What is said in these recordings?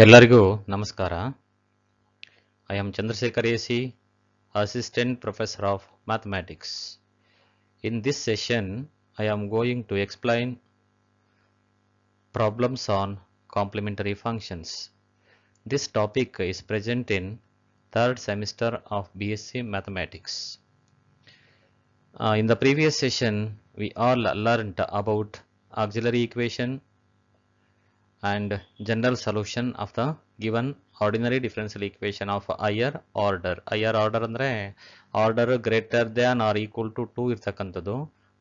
ಎಲ್ಲರಿಗೂ ನಮಸ್ಕಾರ. I am Chandrasekhar AC, Assistant Professor of Mathematics. In this session, I am going to explain problems on complementary functions. This topic is present in third semester of BSc Mathematics. In the previous session, we all learned about auxiliary equation and general solution of the given ordinary differential equation of higher order. Higher order ಅಂದ್ರೆ order greater than or equal to 2 ಇರ್ತಕ್ಕಂಥದ್ದು,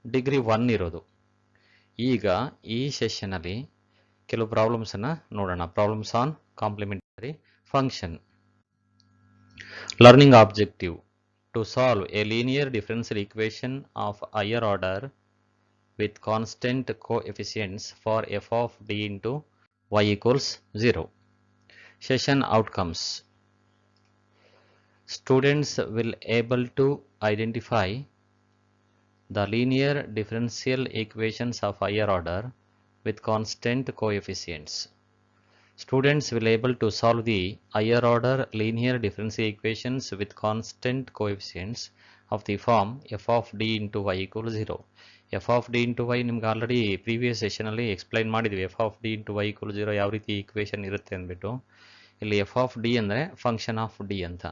degree 1 ಇರೋದು. ಈಗ ಈ ಸೆಷನಲ್ಲಿ ಕೆಲವು ಪ್ರಾಬ್ಲಮ್ಸನ್ನು ನೋಡೋಣ. Problems on complementary function. Learning objective: to solve a linear differential equation of higher order with constant coefficients for f of d into y equals 0. Session outcomes: students will able to identify the linear differential equations of higher order with constant coefficients. Students will able to solve the higher order linear differential equations with constant coefficients of the form f of d into y equals 0. F of D into y ನಿಮ್ಗೆ already previous ಸೆಷನಲ್ಲಿ explain ಮಾಡಿದ್ವಿ. F of D into Y equal 0 ಯಾವ ರೀತಿ equation ಇರುತ್ತೆ ಅಂದ್ಬಿಟ್ಟು. ಇಲ್ಲಿ F of D ಅಂದರೆ function of D ಅಂತ.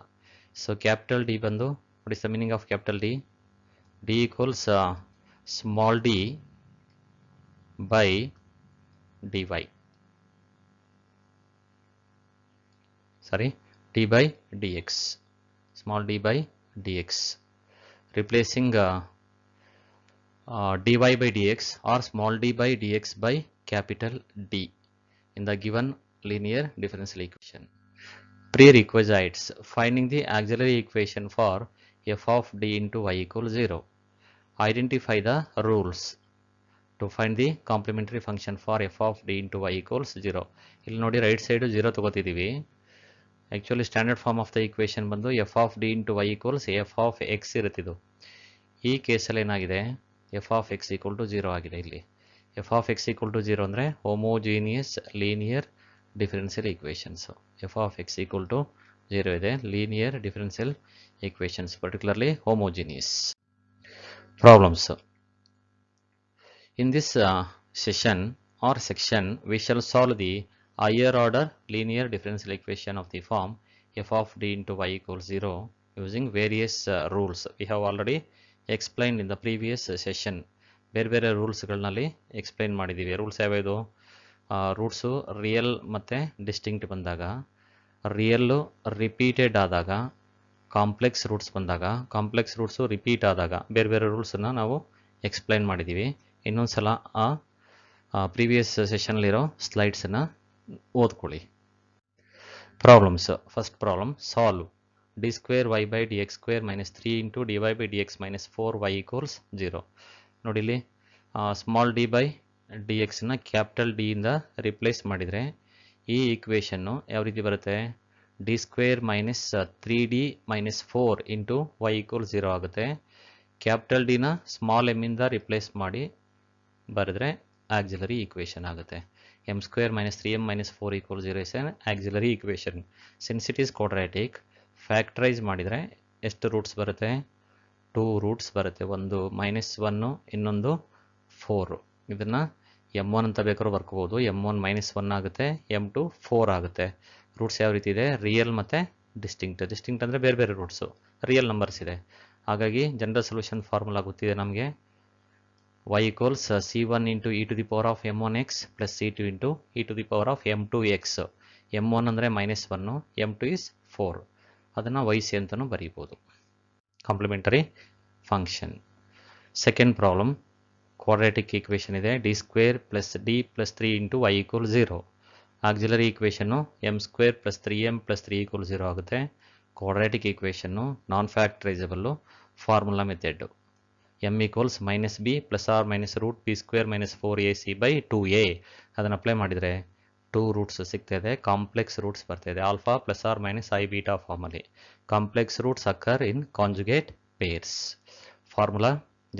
ಸೊ ಕ್ಯಾಪಿಟಲ್ ಡಿ ಬಂದು, what is the meaning of capital D? D equals small D by d y, sorry d by d x, small D by d x, replacing dy by dx or small d by dx by capital D in the given linear differential equation. Prerequisites: finding the auxiliary equation for f of d into y equals 0. Identify the rules to find the complementary function for f of d into y equals 0. ಇಲ್ಲಿ ನೋಡಿ right side 0 ತಗೋತಿದ್ದೀವಿ. Actually standard form of the equation ಬಂದು F of D into Y equals F of X ಇರುತ್ತಿದ್ದು. ಈ ಕೇಸಲ್ಲಿ ಏನಾಗಿದೆ, F of X equal to 0 ಆಗಿದೆ. ಇಲ್ಲಿ F of X equal to 0 ಅಂದರೆ homogeneous linear differential equations. F of X equal to 0 ಇದೆ, linear differential equations, particularly homogeneous. Problems. In this session or section we shall solve the higher order linear differential equation of the form f of d into y equals 0 using various rules. We have already explained in the previous session. ಬೇರೆ ಬೇರೆ ರೂಲ್ಸ್ಗಳಲ್ಲಿ explain ಮಾಡಿದ್ದೀವಿ. Rules ಯಾವ್ಯಾವುದು? Roots real ಮತ್ತು distinct ಬಂದಾಗ, real repeated ಆದಾಗ, complex roots ಬಂದಾಗ, complex roots repeat ಆದಾಗ ಬೇರೆ ಬೇರೆ ರೂಲ್ಸನ್ನು ನಾವು ಎಕ್ಸ್ಪ್ಲೈನ್ ಮಾಡಿದ್ದೀವಿ. ಇನ್ನೊಂದು ಸಲ ಆ ಪ್ರೀವಿಯಸ್ ಸೆಷನ್ಲಿರೋ ಸ್ಲೈಡ್ಸನ್ನು ಓದ್ಕೊಳ್ಳಿ. Problems. First problem: solve d square y by dx square minus 3 into dy by dx minus 4y equals 0. ನೋಡಿ ಇಲ್ಲಿ ಸ್ಮಾಲ್ ಡಿ ಬೈ ಡಿ ಎಕ್ಸ್ನ ಕ್ಯಾಪಿಟಲ್ ಡಿ ಇಂದ ರಿಪ್ಲೇಸ್ ಮಾಡಿದರೆ ಈ ಈಕ್ವೇಷನ್ನು ಯಾವ ರೀತಿ ಬರುತ್ತೆ? D square minus 3d minus 4 into Y equal 0 ಆಗುತ್ತೆ. ಕ್ಯಾಪಿಟಲ್ ಡಿನ ಸ್ಮಾಲ್ ಎಮ್ ಇಂದ ರಿಪ್ಲೇಸ್ ಮಾಡಿ ಬರೆದ್ರೆ ಆಕ್ಸಿಲರಿ ಈಕ್ವೇಷನ್ ಆಗುತ್ತೆ. M square minus 3m minus 4 equal 0 is an auxiliary equation. Since it is quadratic, factorise ಮಾಡಿದರೆ ಎಷ್ಟು ರೂಟ್ಸ್ ಬರುತ್ತೆ? 2 ರೂಟ್ಸ್ ಬರುತ್ತೆ. ಒಂದು -1, ಇನ್ನೊಂದು 4. ಇದನ್ನು m1 ಅಂತ ಬೇಕಾದ್ರೂ ಬರ್ಕೋಬೋದು. m1 -1 ಆಗುತ್ತೆ, m2 4 ಆಗುತ್ತೆ. ರೂಟ್ಸ್ ಯಾವ ರೀತಿ ಇದೆ? ರಿಯಲ್ ಮತ್ತು ಡಿಸ್ಟಿಂಕ್ಟ್. ಡಿಸ್ಟಿಂಕ್ಟ್ ಅಂದರೆ ಬೇರೆ ಬೇರೆ ರೂಟ್ಸು, ರಿಯಲ್ ನಂಬರ್ಸ್ ಇದೆ. ಹಾಗಾಗಿ ಜನರಲ್ ಸೊಲ್ಯೂಷನ್ ಫಾರ್ಮುಲಾ ಗೊತ್ತಿದೆ ನಮಗೆ. y equals c1 into e to the power of m1x plus c2 into e to the power of m2x. m1 ಅಂದರೆ -1, m2 is 4. ಅದನ್ನು y c ಅಂತಲೂ ಬರೀಬೋದು. Complementary function. Second problem, quadratic equation ಇದೆ. D square plus D plus 3 into Y equal 0. Auxiliary equation M square plus 3m plus 3 equal 0 ಆಗುತ್ತೆ. Quadratic equation non factorisable, formula method. M equals minus B plus or minus root B square minus 4ac by 2a. ಅದನ್ನು apply ಮಾಡಿದರೆ 2 roots ಸಿಗ್ತಾಯಿದೆ. Complex roots ಬರ್ತಾಯಿದೆ. Alpha plus or minus I beta ಫಾರ್ಮಲ್ಲಿ. Complex roots occur in conjugate pairs. Formula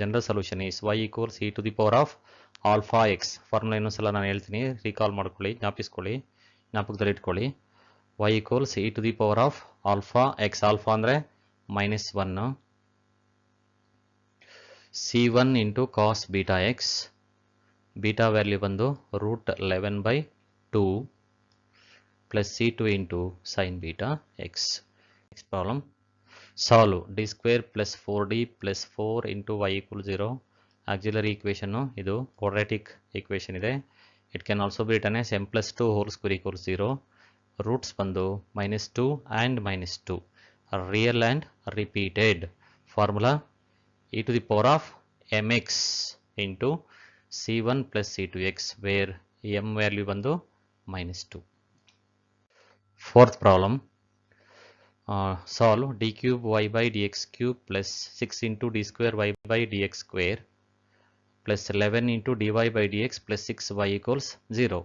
general solution is y equals e to the power of alpha X. Formula ಇನ್ನೊಂದ್ಸಲ ನಾನು ಹೇಳ್ತೀನಿ, recall ಮಾಡ್ಕೊಳ್ಳಿ, ಜ್ಞಾಪಿಸ್ಕೊಳ್ಳಿ. ಜ್ಞಾಪಕದಲ್ಲಿ ಇಟ್ಕೊಳ್ಳಿ. y equals e to the power of alpha X. Alpha ಅಂದರೆ -1 c1 into cos beta X. Beta value ಬಂದು √11/2 plus c2 into sine beta X. Next problem. Solve d square plus 4d plus 4 into y equal 0. Auxiliary equation ಇದು quadratic equation ಇದೆ. It can also be written as m plus 2 whole square equal 0. Roots ಬಂದು -2 and -2 real and repeated. Formula e to the power of mx into c1 plus c2x where m value ಬಂದು -2. Fourth problem. Solve d cube y by dx cube plus 6 into d square y by dx square plus 11 into dy by dx plus 6y equals 0.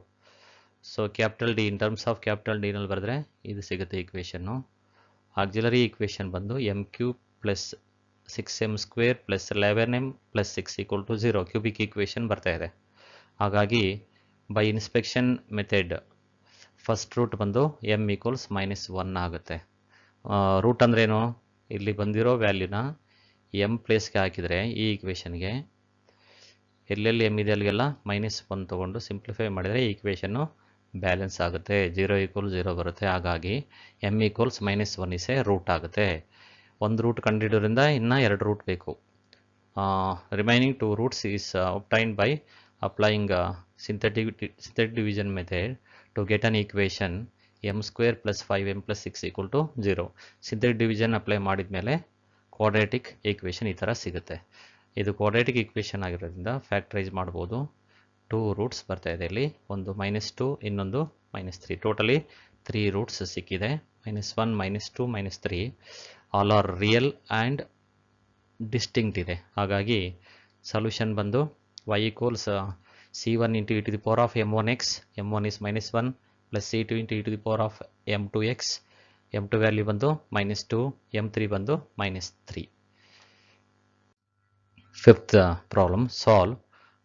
So capital D in terms of capital D ನಲ್ಲಿ ಬರೆದ್ರೆ ಇದು ಸಿಗುತ್ತೆ ಈಕ್ವೇಷನ್ನು. Auxiliary equation ಬಂದು m cube plus 6m square plus 11m plus 6 equal to 0 cubic equation ಬರ್ತಾ ಇದೆ. ಹಾಗಾಗಿ by inspection method first root ಬಂದು m ಈಕ್ವಲ್ಸ್ -1 ಆಗುತ್ತೆ. ರೂಟ್ ಅಂದ್ರೇನು? ಇಲ್ಲಿ ಬಂದಿರೋ ವ್ಯಾಲ್ಯೂನ m ಪ್ಲೇಸ್ಗೆ ಹಾಕಿದರೆ ಈ ಈಕ್ವೇಷನ್ಗೆ ಎಲ್ಲೆಲ್ಲಿ m ಇದೆ ಅಲ್ಲಿಗೆಲ್ಲ -1 ತೊಗೊಂಡು ಸಿಂಪ್ಲಿಫೈ ಮಾಡಿದರೆ ಈ ಈಕ್ವೇಷನ್ನು ಬ್ಯಾಲೆನ್ಸ್ ಆಗುತ್ತೆ. 0 ಈಕ್ವಲ್ 0 ಬರುತ್ತೆ. ಹಾಗಾಗಿ m equals -1 is a root ಆಗುತ್ತೆ. ಒಂದು ರೂಟ್ ಕಂಡುಹಿಡಿಯೋದ್ರಿಂದ ಇನ್ನೂ 2 ರೂಟ್ ಬೇಕು. Remaining 2 roots is obtained by applying synthetic division method to get an equation m square plus 5m plus 6 equal to 0. Synthetic division apply ಮಾಡಿದ ಮೇಲೆ quadratic equation ಈ ಥರ ಸಿಗುತ್ತೆ. ಇದು ಕ್ವಾಡ್ರಾಟಿಕ್ ಈಕ್ವೇಷನ್ ಆಗಿರೋದ್ರಿಂದ ಫ್ಯಾಕ್ಟರೈಸ್ ಮಾಡ್ಬೋದು. 2 ರೂಟ್ಸ್ ಬರ್ತಾ ಇದೆ ಇಲ್ಲಿ, ಒಂದು -2 ಇನ್ನೊಂದು -3. ಟೋಟಲಿ 3 ರೂಟ್ಸ್ ಸಿಕ್ಕಿದೆ. -1 -2 -3 all are real and distinct ಇದೆ. ಹಾಗಾಗಿ ಸೊಲ್ಯೂಷನ್ ಬಂದು y equals c1 into e to the power of m1x, m1 is -1 plus c2 into e to the power of m2x. m2 value ಬಂದು -2, m3 ಬಂದು -3. Fifth problem. Solve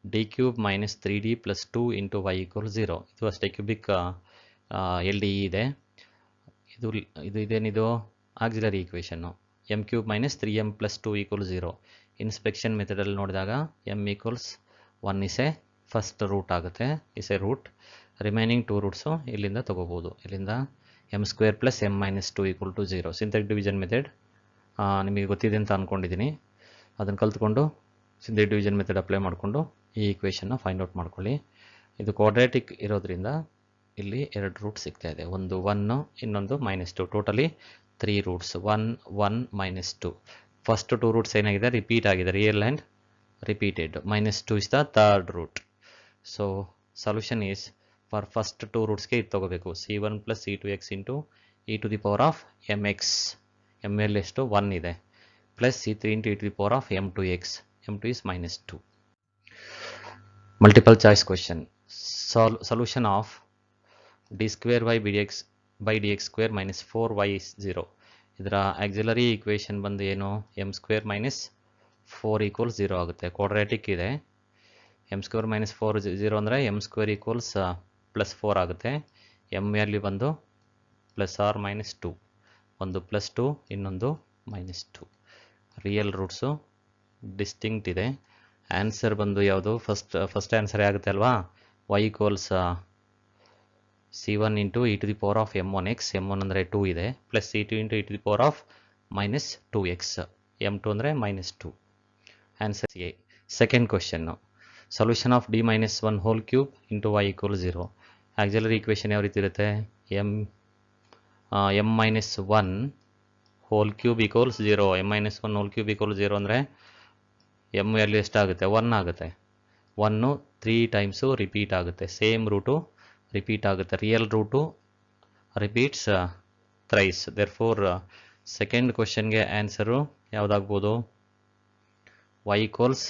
d cube minus 3d plus 2 into y equal 0. ಇದು ಅಷ್ಟೇ cubic LDE ಇದೆ. ಇದು ಇದೇನಿದು auxiliary equation. m cube minus 3m plus 2 equal 0. Inspection ಮೆಥಡಲ್ಲಿ ನೋಡಿದಾಗ m equals 1 is a first root ಆಗುತ್ತೆ, is a root. Remaining 2 roots ಇಲ್ಲಿಂದ ತೊಗೋಬೋದು. ಇಲ್ಲಿಂದ m square plus m minus 2 equal to 0. Synthetic division method ನಿಮಗೆ ಗೊತ್ತಿದೆ ಅಂತ ಅಂದ್ಕೊಂಡಿದ್ದೀನಿ. ಅದನ್ನು ಕಲ್ತ್ಕೊಂಡು ಸಿಂಥೆಟಿಕ್ ಡಿವಿಷನ್ ಮೆಥಡ್ ಅಪ್ಲೈ ಮಾಡಿಕೊಂಡು ಈ ಈಕ್ವೇಷನ್ನ ಫೈಂಡ್ ಔಟ್ ಮಾಡ್ಕೊಳ್ಳಿ. ಇದು ಕ್ವಾಡ್ರಾಟಿಕ್ ಇರೋದ್ರಿಂದ ಇಲ್ಲಿ 2 ರೂಟ್ ಸಿಗ್ತಾ ಇದೆ. ಒಂದು 1, ಇನ್ನೊಂದು -2. Totally 3 roots. 1 1 -2. ಫಸ್ಟ್ 2 ರೂಟ್ಸ್ ಏನಾಗಿದೆ, ರಿಪೀಟ್ ಆಗಿದೆ, real and repeated. -2 is the third root. So solution is for first 2 ರೂಟ್ಸ್ಗೆ ಇದು ತೊಗೋಬೇಕು. c1 plus c2x into e to the power of mx. m ಎಲ್ ಎಷ್ಟು 1 ಇದೆ, plus c3 into e to the power of m2x. m2 is -2. Multiple choice question. Solution of d square y by dx square minus 4y is 0. ಇದರ auxiliary equation ಬಂದು ಏನು, m square minus 4 equals 0 ಆಗುತ್ತೆ. Quadratic ಇದೆ. m square minus 4 0 ಅಂದರೆ m square equals plus 4 ಆಗುತ್ತೆ. m value ಬಂದು plus or -2. ಒಂದು +2, ಇನ್ನೊಂದು -2. ರಿಯಲ್ ರೂಟ್ಸು ಡಿಸ್ಟಿಂಕ್ಟ್ ಇದೆ. ಆನ್ಸರ್ ಬಂದು ಯಾವುದು, ಫಸ್ಟ್ ಆನ್ಸರ್ ಆಗುತ್ತೆ ಅಲ್ವಾ. y equals c1 into e to the power of m1x. m1 ಅಂದರೆ 2 ಇದೆ, plus c2 into e to the power of -2x. m2 ಅಂದರೆ -2. Answer A. Second question. Solution of d minus 1 whole cube into y equal 0. Auxiliary equation ಯಾವ ರೀತಿ ಇರುತ್ತೆ, m minus 1 whole cube equals 0. m minus 1 whole cube equal 0 ಅಂದರೆ m value ಎಷ್ಟಾಗುತ್ತೆ, 1 ಆಗುತ್ತೆ. 1 3 times repeat ಆಗುತ್ತೆ. Same root repeat ಆಗುತ್ತೆ. Real root repeats thrice. Therefore second ಕ್ವೆಶ್ಚನ್ಗೆ answer ಯಾವುದಾಗ್ಬೋದು, y equals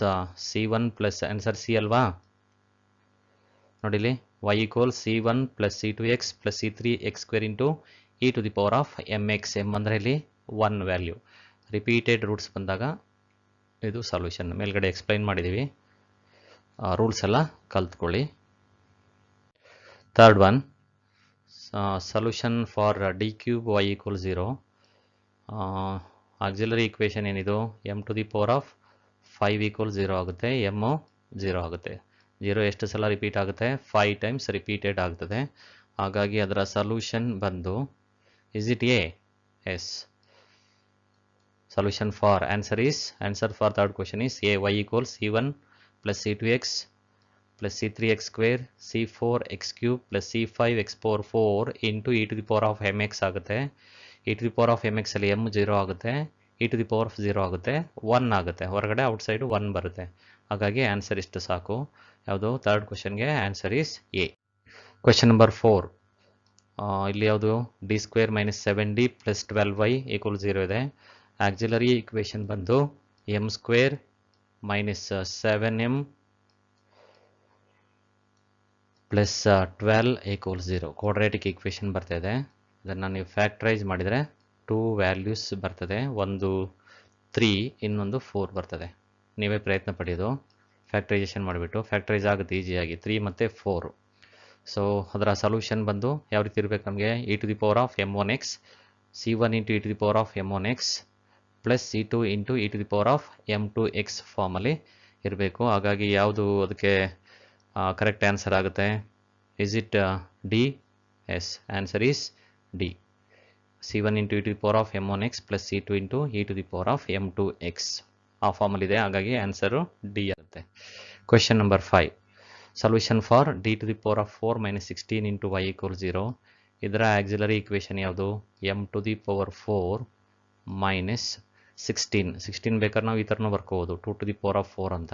c1 plus, answer C ಅಲ್ವಾ. ನೋಡಿಲಿ, y equals c1 plus c2x plus c3x square into e to the power of mx. m ಅಂದರೆ ಇಲ್ಲಿ 1 value. Repeated roots ಬಂದಾಗ ಇದು solution. ಮೇಲ್ಗಡೆ explain ಮಾಡಿದ್ದೀವಿ, ರೂಲ್ಸ್ ಎಲ್ಲ ಕಲ್ತ್ಕೊಳ್ಳಿ. Third one, solution for d cube y equals 0. Auxiliary equation ಏನಿದು m to the power of 5 equals 0 ಆಗುತ್ತೆ. m 0 ಆಗುತ್ತೆ. 0 ಎಷ್ಟು ಸಲ ರಿಪೀಟ್ ಆಗುತ್ತೆ? 5 ಟೈಮ್ಸ್ ರಿಪೀಟೆಡ್ ಆಗ್ತದೆ. ಹಾಗಾಗಿ ಅದರ ಸೊಲ್ಯೂಷನ್ ಬಂದು is it a? yes. Solution for answer for third question is a. Y equals c1 plus c2x plus c3x square c4x cube plus c5x power 4 into e to the power of mx ಆಗುತ್ತೆ. e to the power of mx ಅಲ್ಲಿ m 0 ಆಗುತ್ತೆ, e to the power of 0 ಆಗುತ್ತೆ, 1 ಆಗುತ್ತೆ, ಹೊರಗಡೆ outside 1 ಬರುತ್ತೆ. ಹಾಗಾಗಿ answer ಇಷ್ಟು ಸಾಕು. ಯಾವುದು? ಥರ್ಡ್ ಕ್ವಶನ್ಗೆ answer is A. Question number 4. ಇಲ್ಲಿ ಯಾವುದು? D square minus 7d plus 12y equal 0 ಇದೆ. ಆಕ್ಸಿಲರಿ ಈಕ್ವೇಷನ್ ಬಂದು M square minus 7m plus 12 equal 0 quadratic equation ಬರ್ತಾ ಇದೆ. ಅದನ್ನು ನೀವು ಫ್ಯಾಕ್ಟ್ರೈಸ್ ಮಾಡಿದರೆ 2 ವ್ಯಾಲ್ಯೂಸ್ ಬರ್ತದೆ. ಒಂದು 3, ಇನ್ನೊಂದು 4 ಬರ್ತದೆ. ನೀವೇ ಪ್ರಯತ್ನ ಪಡೆಯೋದು. ಫ್ಯಾಕ್ಟ್ರೈಸೇಷನ್ ಮಾಡಿಬಿಟ್ಟು ಫ್ಯಾಕ್ಟ್ರೈಸ್ ಆಗುತ್ತೆ ಈಸಿಯಾಗಿ 3 ಮತ್ತು 4. ಸೊ ಅದರ ಸೊಲ್ಯೂಷನ್ ಬಂದು ಯಾವ ರೀತಿ ಇರಬೇಕು ನಮಗೆ? e to the power of m1x c1 into e to the power of m1x plus c2 into e to the power of m2x ಫಾರ್ಮಲ್ಲಿ ಇರಬೇಕು. ಹಾಗಾಗಿ ಯಾವುದು ಅದಕ್ಕೆ ಕರೆಕ್ಟ್ ಆನ್ಸರ್ ಆಗುತ್ತೆ? Is it D? Yes, answer is D. c1 into e to the power of m1x plus c2 into e to the power of m2x ಆ ಫಾರ್ಮಲ್ಲಿದೆ. ಹಾಗಾಗಿ answer D ಆಗುತ್ತೆ. Question number 5. Solution for d to the power of 4 minus 16 into y equals 0. ಇದರ auxiliary equation ಯಾವುದು? m to the power 4 minus 16 ಬೇಕಾದ್ರೆ ನಾವು ಈ ಥರನೂ ಬರ್ಕೋಬೋದು, 2 to the power of 4 ಅಂತ.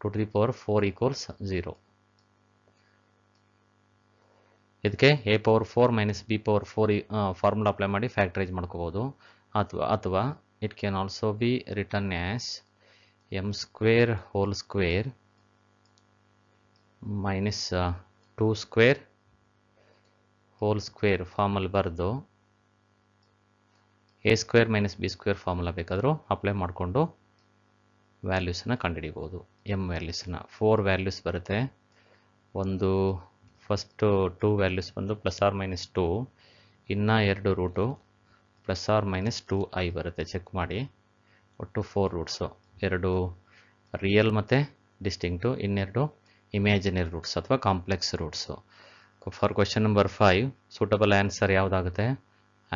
2 to the power 4 equals 0. ಇದಕ್ಕೆ a power 4 minus b power 4 formula apply ಮಾಡಿ factorise ಮಾಡ್ಕೋಬೋದು. ಅಥವಾ it can also B return as m square whole square minus 2 square whole square ಫಾರ್ಮಲ್ಲಿ ಬರೆದು A square minus B square formula ಬೇಕಾದರೂ apply ಮಾಡಿಕೊಂಡು ವ್ಯಾಲ್ಯೂಸನ್ನು ಕಂಡುಹಿಡಿಬೋದು. M ವ್ಯಾಲ್ಯೂಸನ್ನು 4 values ಬರುತ್ತೆ. ಒಂದು ಫಸ್ಟು 2 ವ್ಯಾಲ್ಯೂಸ್ ಬಂದು ಪ್ಲಸ್ ಆರ್ ಮೈನಸ್ 2, ಇನ್ನು 2 route plus or minus 2i ಬರುತ್ತೆ. ಚೆಕ್ ಮಾಡಿ. ಒಟ್ಟು 4 ರೂಟ್ಸು, 2 ರಿಯಲ್ ಮತ್ತು ಡಿಸ್ಟಿಂಕ್ಟು, ಇನ್ನೆರಡು ಇಮ್ಯಾಜಿನರಿ ರೂಟ್ಸ್ ಅಥವಾ complex roots. For question number 5 suitable answer ಯಾವುದಾಗುತ್ತೆ?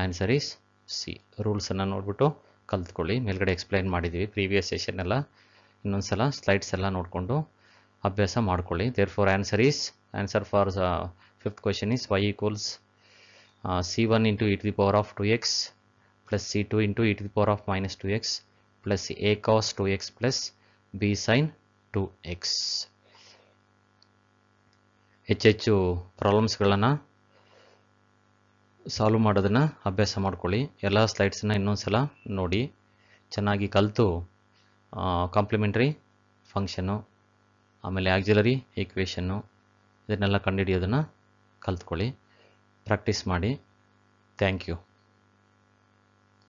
Answer is C. ರೂಲ್ಸನ್ನು ನೋಡಿಬಿಟ್ಟು ಕಲ್ತ್ಕೊಳ್ಳಿ. ಮೇಲ್ಗಡೆ ಎಕ್ಸ್ಪ್ಲೈನ್ ಮಾಡಿದ್ದೀವಿ ಪ್ರೀವಿಯಸ್ ಸೆಷನ್ ಎಲ್ಲ. ಇನ್ನೊಂದು ಸಲ ಸ್ಲೈಡ್ಸ್ ಎಲ್ಲ ನೋಡಿಕೊಂಡು ಅಭ್ಯಾಸ ಮಾಡ್ಕೊಳ್ಳಿ. There for answer for fifth question is y equals c1 into e to the power of 2x plus c2 into e to the power of minus 2x plus a cos 2x plus b sin 2x. ಹೆಚ್ಚೆಚ್ಚು ಪ್ರಾಬ್ಲಮ್ಸ್ಗಳನ್ನು solve ಮಾಡೋದನ್ನು ಅಭ್ಯಾಸ ಮಾಡ್ಕೊಳ್ಳಿ. ಎಲ್ಲ ಸ್ಲೈಡ್ಸನ್ನು ಇನ್ನೊಂದು ಸಲ ನೋಡಿ ಚೆನ್ನಾಗಿ ಕಲಿತು ಕಾಂಪ್ಲಿಮೆಂಟ್ರಿ ಫಂಕ್ಷನ್ನು ಆಮೇಲೆ ಆಕ್ಸಿಲರಿ ಈಕ್ವೇಷನ್ನು ಇದನ್ನೆಲ್ಲ ಕಂಡುಹಿಡಿಯೋದನ್ನು ಕಲ್ತ್ಕೊಳ್ಳಿ. ಪ್ರಾಕ್ಟೀಸ್ ಮಾಡಿ. Thank you.